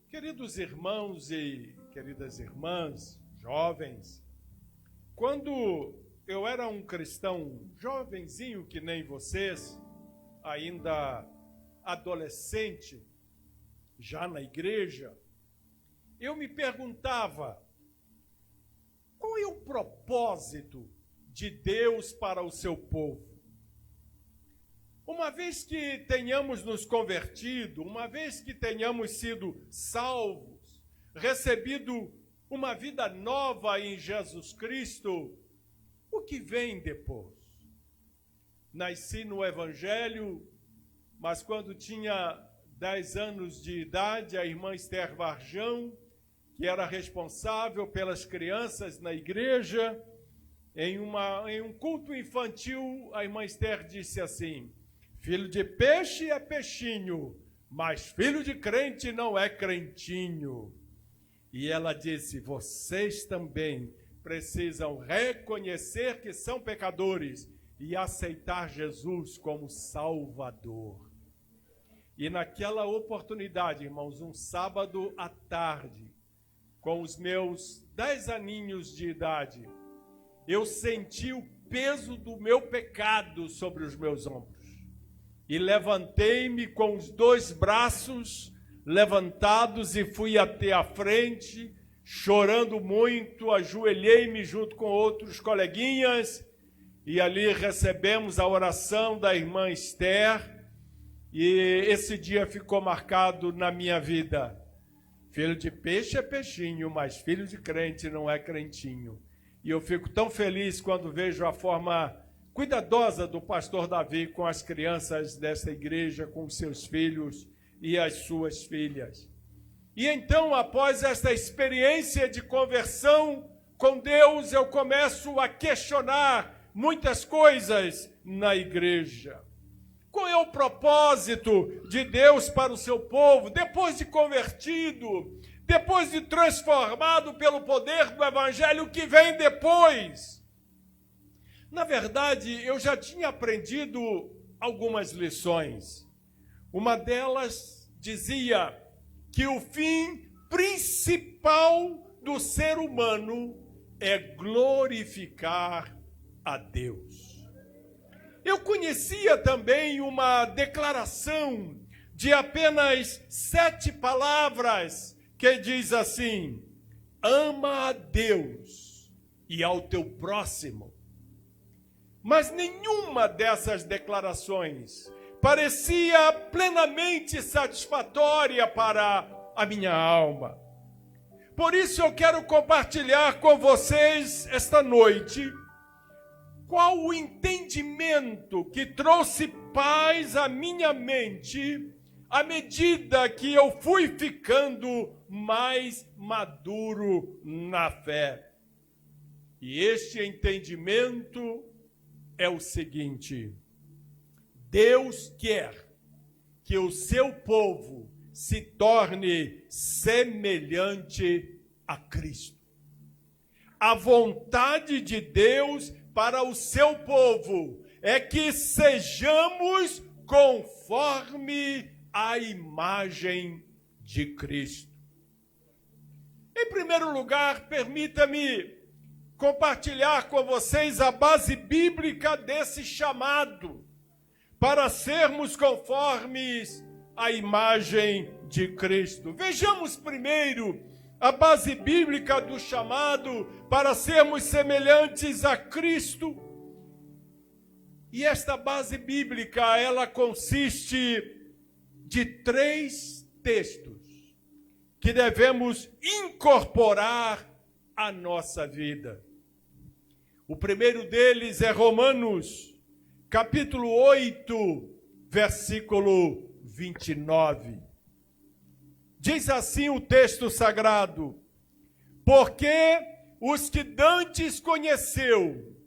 Queridos irmãos e queridas irmãs, jovens, quando eu era um cristão jovenzinho que nem vocês, ainda adolescente, já na igreja, eu me perguntava, qual é o propósito de Deus para o seu povo? Uma vez que tenhamos nos convertido, uma vez que tenhamos sido salvos, recebido uma vida nova em Jesus Cristo, o que vem depois? Nasci no Evangelho, mas quando tinha 10 anos de idade, a irmã Esther Varjão, que era responsável pelas crianças na igreja, em um culto infantil, a irmã Esther disse assim: filho de peixe é peixinho, mas filho de crente não é crentinho. E ela disse, vocês também precisam reconhecer que são pecadores e aceitar Jesus como Salvador. E naquela oportunidade, irmãos, um sábado à tarde, com os meus 10 aninhos de idade, eu senti o peso do meu pecado sobre os meus ombros. E levantei-me com os 2 braços levantados e fui até a frente, chorando muito, ajoelhei-me junto com outros coleguinhas, e ali recebemos a oração da irmã Esther, e esse dia ficou marcado na minha vida. Filho de peixe é peixinho, mas filho de crente não é crentinho. E eu fico tão feliz quando vejo a forma cuidadosa do pastor Davi com as crianças desta igreja, com os seus filhos e as suas filhas. E então, após esta experiência de conversão com Deus, eu começo a questionar muitas coisas na igreja. Qual é o propósito de Deus para o seu povo, depois de convertido, depois de transformado pelo poder do Evangelho, o que vem depois? Na verdade, eu já tinha aprendido algumas lições. Uma delas dizia que o fim principal do ser humano é glorificar a Deus. Eu conhecia também uma declaração de apenas 7 palavras que diz assim: ama a Deus e ao teu próximo. Mas nenhuma dessas declarações parecia plenamente satisfatória para a minha alma. Por isso eu quero compartilhar com vocês esta noite qual o entendimento que trouxe paz à minha mente à medida que eu fui ficando mais maduro na fé. E este entendimento é o seguinte: Deus quer que o seu povo se torne semelhante a Cristo. A vontade de Deus para o seu povo é que sejamos conforme a imagem de Cristo. Em primeiro lugar, permita-me compartilhar com vocês a base bíblica desse chamado para sermos conformes à imagem de Cristo. Vejamos primeiro a base bíblica do chamado para sermos semelhantes a Cristo. E esta base bíblica, ela consiste de 3 textos que devemos incorporar à nossa vida. O primeiro deles é Romanos, capítulo 8, versículo 29. Diz assim o texto sagrado: porque os que dantes conheceu,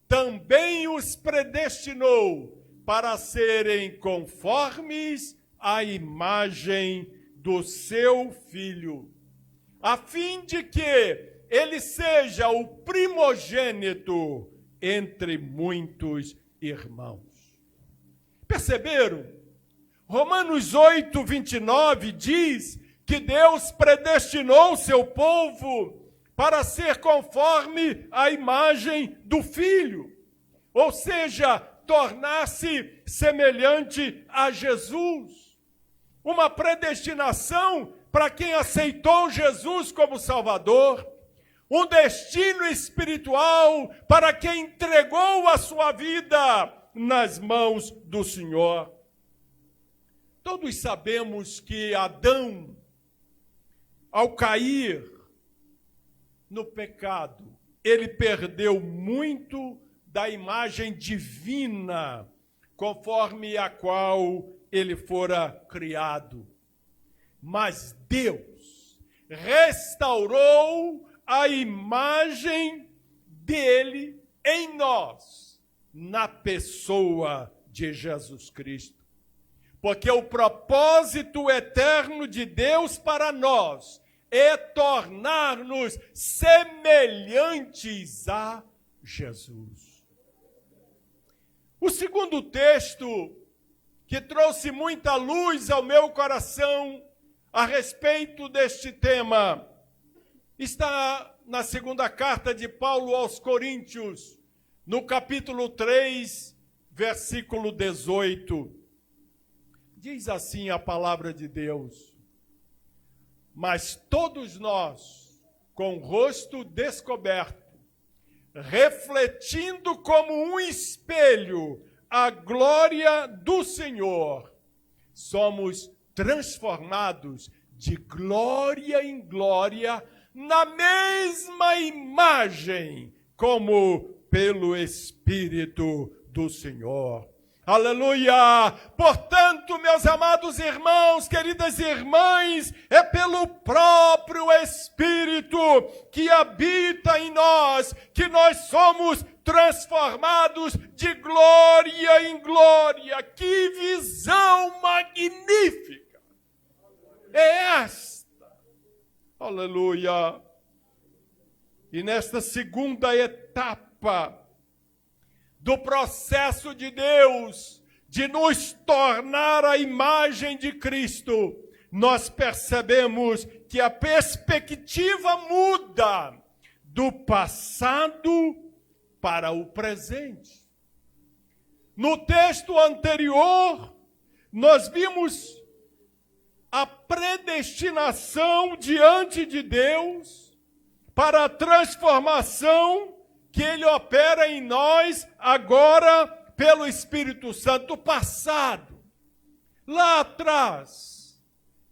também os predestinou para serem conformes à imagem do seu Filho, a fim de que ele seja o primogênito entre muitos irmãos. Perceberam? Romanos 8, 29 diz que Deus predestinou seu povo para ser conforme a imagem do Filho, ou seja, tornar-se semelhante a Jesus. Uma predestinação para quem aceitou Jesus como Salvador, um destino espiritual para quem entregou a sua vida nas mãos do Senhor. Todos sabemos que Adão, ao cair no pecado, ele perdeu muito da imagem divina, conforme a qual ele fora criado. Mas Deus restaurou a imagem dele em nós, na pessoa de Jesus Cristo. Porque o propósito eterno de Deus para nós é tornar-nos semelhantes a Jesus. O segundo texto que trouxe muita luz ao meu coração a respeito deste tema está na segunda carta de Paulo aos Coríntios, no capítulo 3, versículo 18. Diz assim a palavra de Deus: mas todos nós, com o rosto descoberto, refletindo como um espelho a glória do Senhor, somos transformados de glória em glória na mesma imagem, como pelo Espírito do Senhor. Aleluia! Portanto, meus amados irmãos, queridas irmãs, é pelo próprio Espírito que habita em nós que nós somos transformados de glória em glória. Que visão magnífica é esta! Aleluia! E nesta segunda etapa do processo de Deus de nos tornar a imagem de Cristo, nós percebemos que a perspectiva muda do passado para o presente. No texto anterior, nós vimos a predestinação diante de Deus para a transformação que Ele opera em nós agora pelo Espírito Santo. Passado, lá atrás,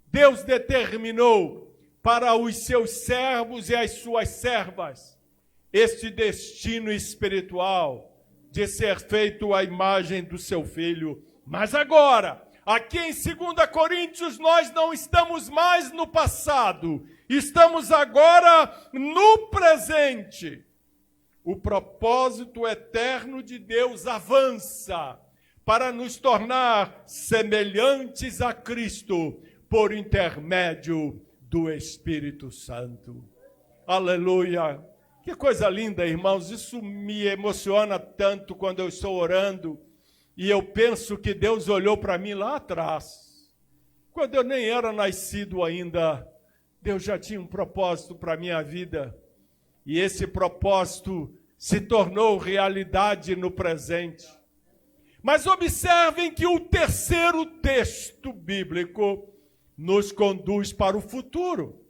Deus determinou para os seus servos e as suas servas este destino espiritual de ser feito à imagem do seu Filho. Mas agora, aqui em 2 Coríntios, nós não estamos mais no passado, estamos agora no presente. O propósito eterno de Deus avança para nos tornar semelhantes a Cristo por intermédio do Espírito Santo. Aleluia! Que coisa linda, irmãos! Isso me emociona tanto quando eu estou orando e eu penso que Deus olhou para mim lá atrás. Quando eu nem era nascido ainda, Deus já tinha um propósito para a minha vida. E esse propósito se tornou realidade no presente. Mas observem que o terceiro texto bíblico nos conduz para o futuro.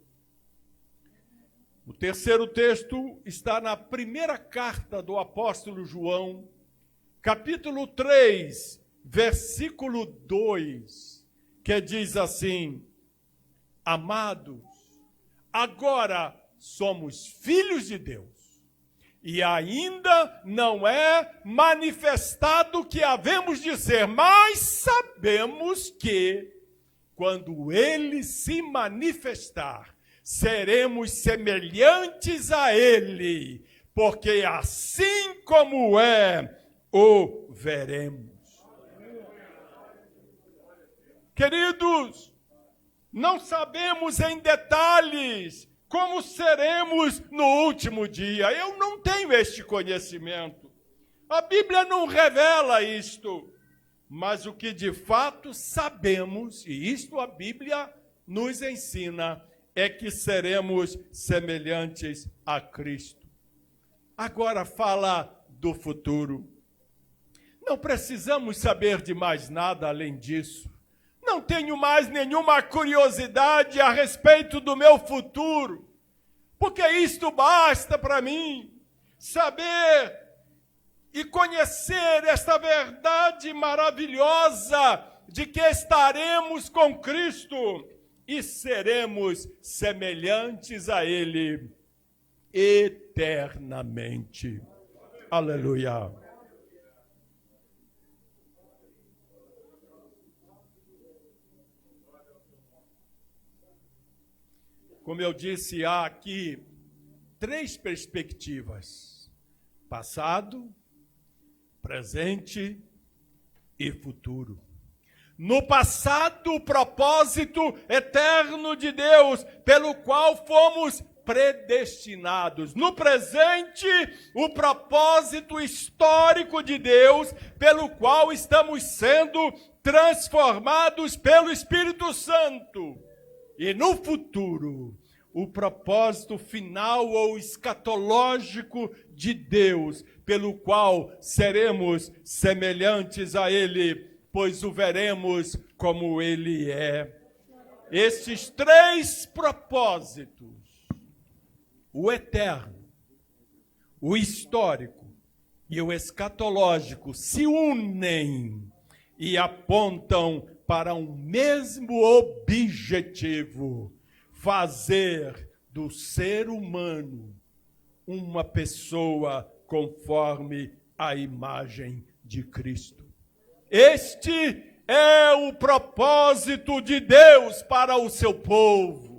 O terceiro texto está na primeira carta do apóstolo João, capítulo 3, versículo 2, que diz assim: amados, agora somos filhos de Deus, e ainda não é manifestado o que havemos de ser, mas sabemos que, quando Ele se manifestar, seremos semelhantes a Ele, porque assim como é, o veremos. Queridos, não sabemos em detalhes como seremos no último dia. Eu não tenho este conhecimento. A Bíblia não revela isto. Mas o que de fato sabemos, e isto a Bíblia nos ensina é que seremos semelhantes a Cristo. Agora fala do futuro. Não precisamos saber de mais nada além disso. Não tenho mais nenhuma curiosidade a respeito do meu futuro, porque isto basta para mim, saber e conhecer esta verdade maravilhosa de que estaremos com Cristo e seremos semelhantes a Ele eternamente. Aleluia. Como eu disse, há aqui 3 perspectivas: passado, presente e futuro. No passado, o propósito eterno de Deus, pelo qual fomos predestinados. No presente, o propósito histórico de Deus, pelo qual estamos sendo transformados pelo Espírito Santo. E no futuro, o propósito final ou escatológico de Deus, pelo qual seremos semelhantes a Ele, pois o veremos como Ele é. Esses 3 propósitos, o eterno, o histórico e o escatológico, se unem e apontam para um mesmo objetivo: fazer do ser humano uma pessoa conforme a imagem de Cristo. Este é o propósito de Deus para o seu povo.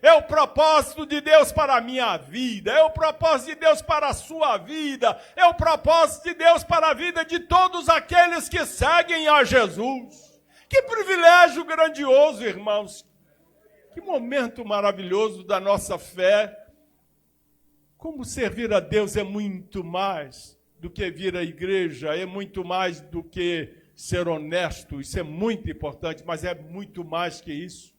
É o propósito de Deus para a minha vida. É o propósito de Deus para a sua vida. É o propósito de Deus para a vida de todos aqueles que seguem a Jesus. Que privilégio grandioso, irmãos. Que momento maravilhoso da nossa fé. Como servir a Deus é muito mais do que vir à igreja, é muito mais do que ser honesto. Isso é muito importante, mas é muito mais que isso.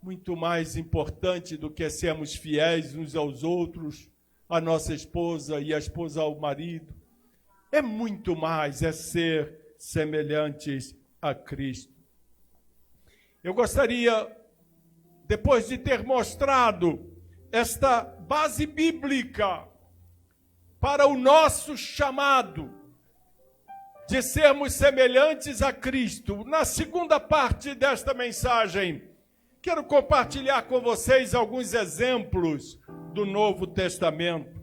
Muito mais importante do que sermos fiéis uns aos outros, a nossa esposa e a esposa ao marido. É muito mais, é ser semelhantes a Cristo. Eu gostaria, depois de ter mostrado esta base bíblica para o nosso chamado de sermos semelhantes a Cristo, na segunda parte desta mensagem, quero compartilhar com vocês alguns exemplos do Novo Testamento.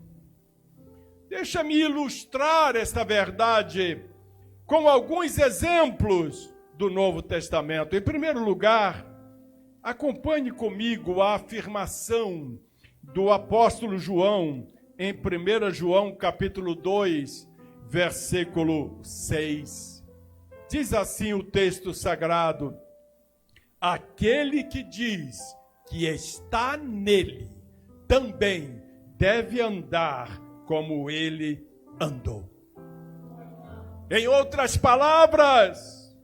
Deixa-me ilustrar esta verdade com alguns exemplos do Novo Testamento. Em primeiro lugar, acompanhe comigo a afirmação do apóstolo João em 1 João capítulo 2, versículo 6. Diz assim o texto sagrado: aquele que diz que está nele, também deve andar como ele andou. Em outras palavras,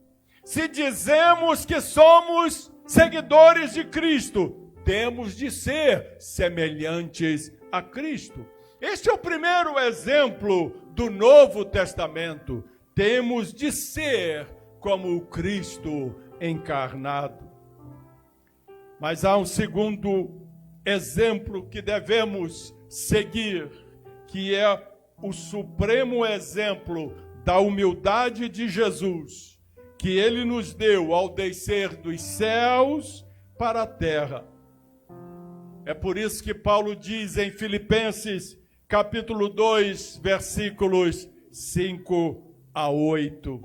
se dizemos que somos seguidores de Cristo, temos de ser semelhantes a Cristo. Este é o primeiro exemplo do Novo Testamento. Temos de ser como o Cristo encarnado. Mas há um segundo exemplo que devemos seguir, que é o supremo exemplo da humildade de Jesus, que ele nos deu ao descer dos céus para a terra. É por isso que Paulo diz em Filipenses, capítulo 2, versículos 5 a 8.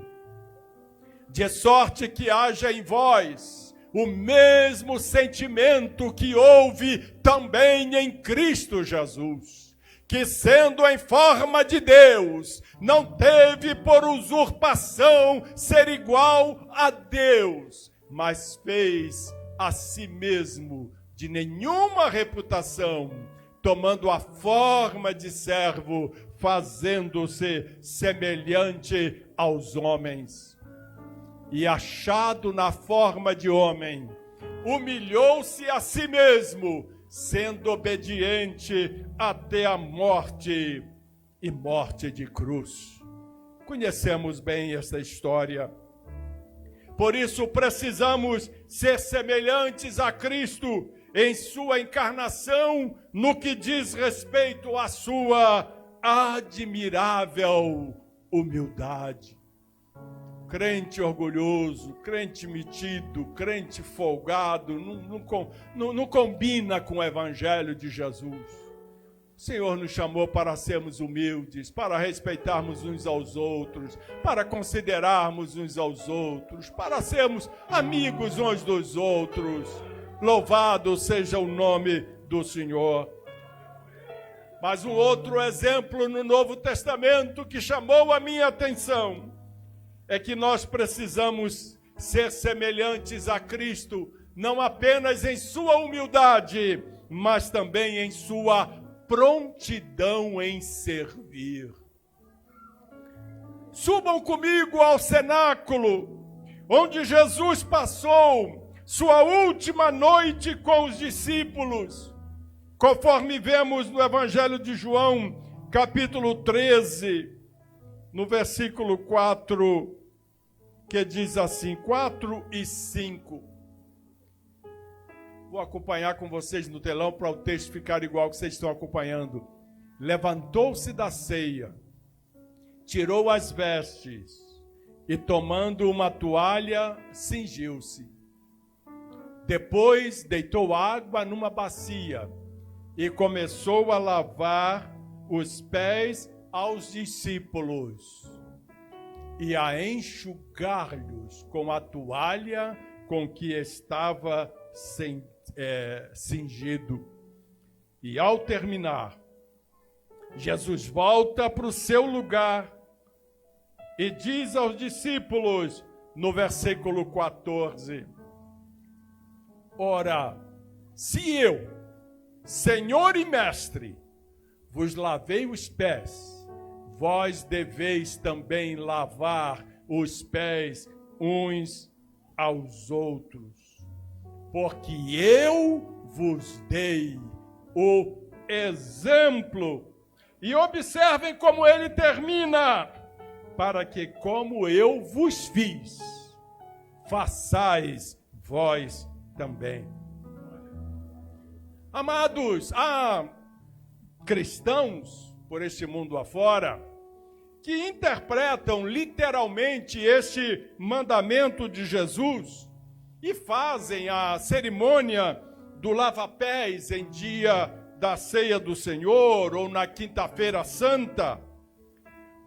De sorte que haja em vós o mesmo sentimento que houve também em Cristo Jesus, que sendo em forma de Deus, não teve por usurpação ser igual a Deus, mas fez a si mesmo de nenhuma reputação, tomando a forma de servo, fazendo-se semelhante aos homens. E achado na forma de homem, humilhou-se a si mesmo, sendo obediente até a morte e morte de cruz. Conhecemos bem essa história. Por isso precisamos ser semelhantes a Cristo em sua encarnação, no que diz respeito à sua admirável humildade. Crente orgulhoso, crente metido, crente folgado, não combina com o Evangelho de Jesus. O Senhor nos chamou para sermos humildes, para respeitarmos uns aos outros, para considerarmos uns aos outros, para sermos amigos uns dos outros. Louvado seja o nome do Senhor. Mas um outro exemplo no Novo Testamento que chamou a minha atenção é que nós precisamos ser semelhantes a Cristo, não apenas em sua humildade, mas também em sua prontidão em servir. Subam comigo ao cenáculo, onde Jesus passou sua última noite com os discípulos, conforme vemos no Evangelho de João, capítulo 13, no versículo 4, que diz assim, 4 e 5. Vou acompanhar com vocês no telão para o texto ficar igual que vocês estão acompanhando. Levantou-se da ceia, tirou as vestes e, tomando uma toalha, cingiu-se. Depois deitou água numa bacia e começou a lavar os pés aos discípulos e a enxugar-lhes com a toalha com que estava cingido. E ao terminar, Jesus volta para o seu lugar e diz aos discípulos, no versículo 14, ora, se eu, Senhor e Mestre, vos lavei os pés, vós deveis também lavar os pés uns aos outros, porque eu vos dei o exemplo. E observem como ele termina, para que como eu vos fiz, façais vós também. Amados, há cristãos por este mundo afora que interpretam literalmente este mandamento de Jesus e fazem a cerimônia do lava-pés em dia da ceia do Senhor ou na quinta-feira santa.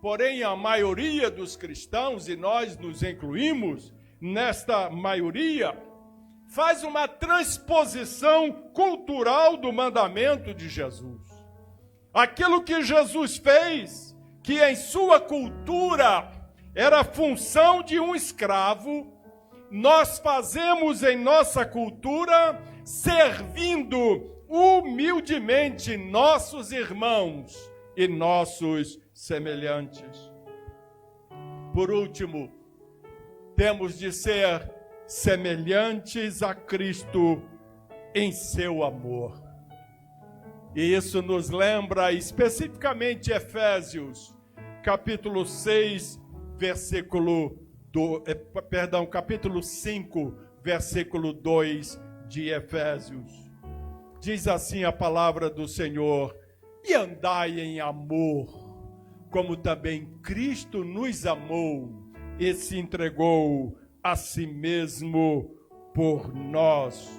Porém, a maioria dos cristãos, e nós nos incluímos nesta maioria, faz uma transposição cultural do mandamento de Jesus. Aquilo que Jesus fez, que em sua cultura era função de um escravo, nós fazemos em nossa cultura, servindo humildemente nossos irmãos e nossos semelhantes. Por último, temos de ser semelhantes a Cristo em seu amor. E isso nos lembra especificamente Efésios, capítulo 6, capítulo 5, versículo 2 de Efésios. Diz assim a palavra do Senhor: e andai em amor, como também Cristo nos amou e se entregou a si mesmo por nós,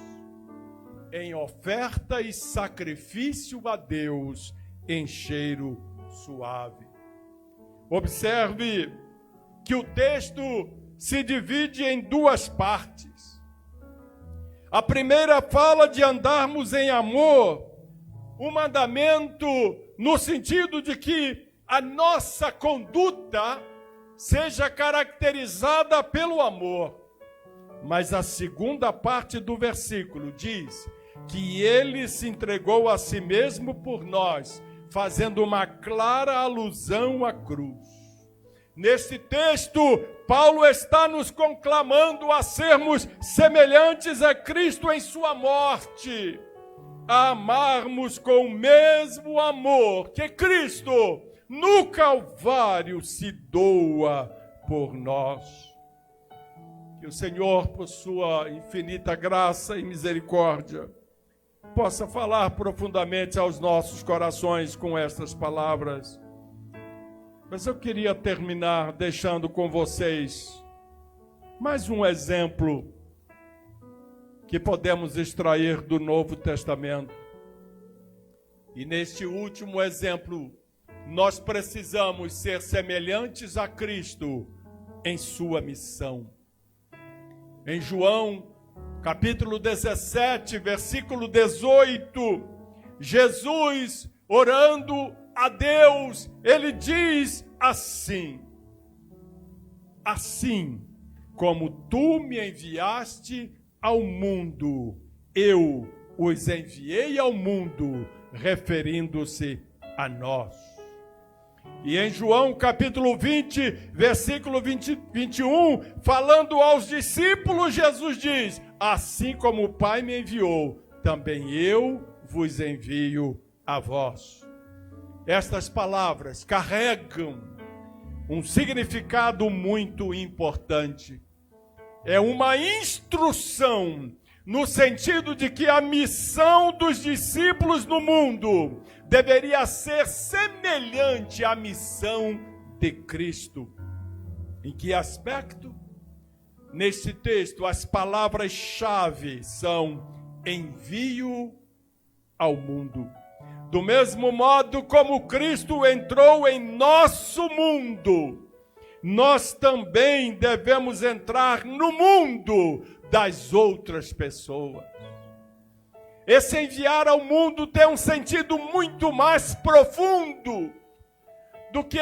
em oferta e sacrifício a Deus em cheiro suave. Observe que o texto se divide em duas partes. A primeira fala de andarmos em amor, um mandamento no sentido de que a nossa conduta seja caracterizada pelo amor. Mas a segunda parte do versículo diz que ele se entregou a si mesmo por nós, fazendo uma clara alusão à cruz. Neste texto, Paulo está nos conclamando a sermos semelhantes a Cristo em sua morte, a amarmos com o mesmo amor que Cristo no Calvário se doa por nós. Que o Senhor, por sua infinita graça e misericórdia, possa falar profundamente aos nossos corações com estas palavras. Mas eu queria terminar deixando com vocês mais um exemplo que podemos extrair do Novo Testamento. E neste último exemplo, nós precisamos ser semelhantes a Cristo em sua missão. Em João, capítulo 17, versículo 18, Jesus, orando a Deus, ele diz assim: assim como tu me enviaste ao mundo, eu os enviei ao mundo, referindo-se a nós. E em João capítulo 20, versículo 21, falando aos discípulos, Jesus diz: assim como o Pai me enviou, também eu vos envio a vós. Estas palavras carregam um significado muito importante. É uma instrução no sentido de que a missão dos discípulos no mundo deveria ser semelhante à missão de Cristo. Em que aspecto? Neste texto, as palavras-chave são envio ao mundo. Do mesmo modo como Cristo entrou em nosso mundo, nós também devemos entrar no mundo das outras pessoas. Esse enviar ao mundo tem um sentido muito mais profundo do que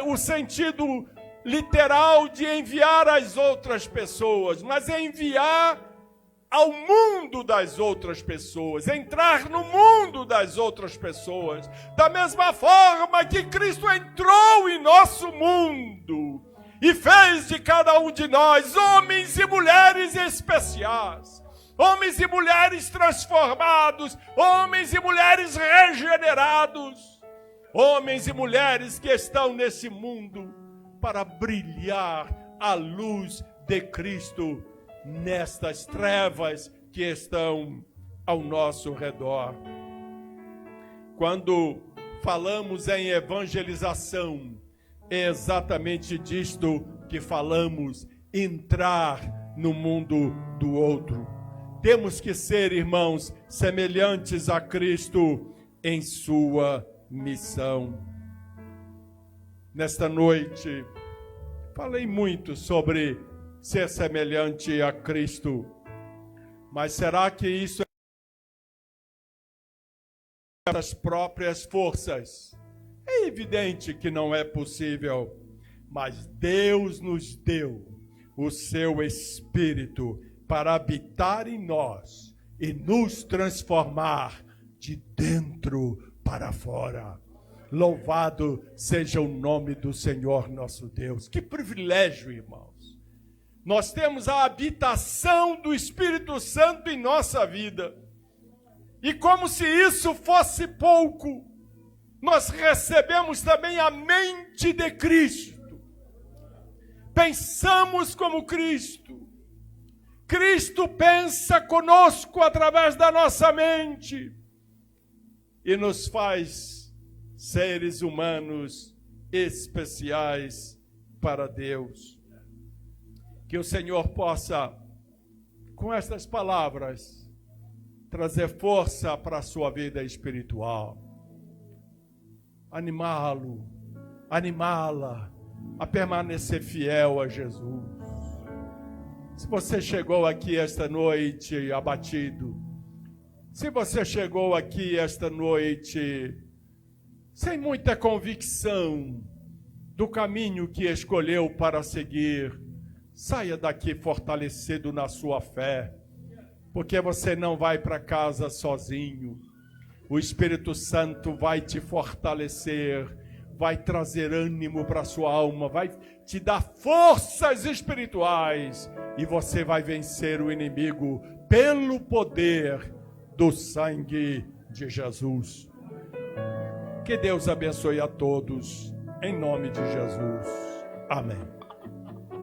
o sentido literal de enviar às outras pessoas, mas é enviar ao mundo das outras pessoas, entrar no mundo das outras pessoas, da mesma forma que Cristo entrou em nosso mundo e fez de cada um de nós homens e mulheres especiais, homens e mulheres transformados, homens e mulheres regenerados, homens e mulheres que estão nesse mundo para brilhar a luz de Cristo nestas trevas que estão ao nosso redor. Quando falamos em evangelização, é exatamente disto que falamos, entrar no mundo do outro. Temos que ser, irmãos, semelhantes a Cristo em sua missão. Nesta noite, falei muito sobre ser semelhante a Cristo, mas será que isso é das próprias forças? É evidente que não é possível, mas Deus nos deu o seu Espírito para habitar em nós e nos transformar de dentro para fora. Louvado seja o nome do Senhor nosso Deus. Que privilégio, irmãos. Nós temos a habitação do Espírito Santo em nossa vida. E como se isso fosse pouco, nós recebemos também a mente de Cristo. Pensamos como Cristo. Cristo pensa conosco através da nossa mente e nos faz seres humanos especiais para Deus. Que o Senhor possa, com estas palavras, trazer força para a sua vida espiritual. Animá-lo, animá-la a permanecer fiel a Jesus. Se você chegou aqui esta noite abatido, se você chegou aqui esta noite sem muita convicção do caminho que escolheu para seguir, saia daqui fortalecido na sua fé, porque você não vai para casa sozinho. O Espírito Santo vai te fortalecer, vai trazer ânimo para a sua alma, vai te dar forças espirituais e você vai vencer o inimigo pelo poder do sangue de Jesus. Que Deus abençoe a todos, em nome de Jesus. Amém.